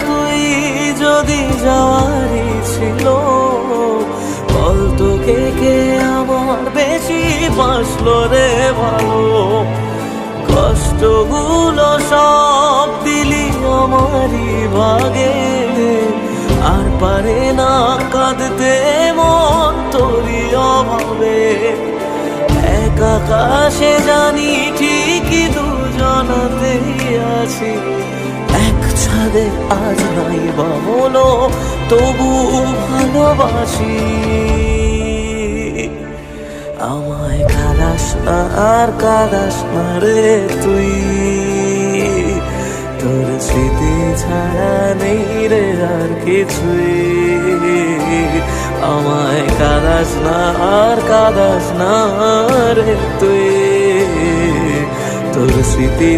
তুই যদি যাওয়ারই ছিল, বল তোকে কে আমার বেশি বাসলো রে ভালো। কষ্টগুলো সব দিলি আমারই ভাগে, আর পারে না কাঁদতে মন তোরই অভাবে। এক আকাশে জানি ঠিকই দুজনাতেই আছি, এক ছাদে আজ নাই বা হলো তবু ভালোবাসি। আমায় কাঁদাস না আর কাঁদাস না রে তুই, তোর স্মৃতি ছাড়া নেই রে আর কিছুই। আমায় কাঁদাস না আর কাঁদাস না রে তুই, তোর স্মৃতি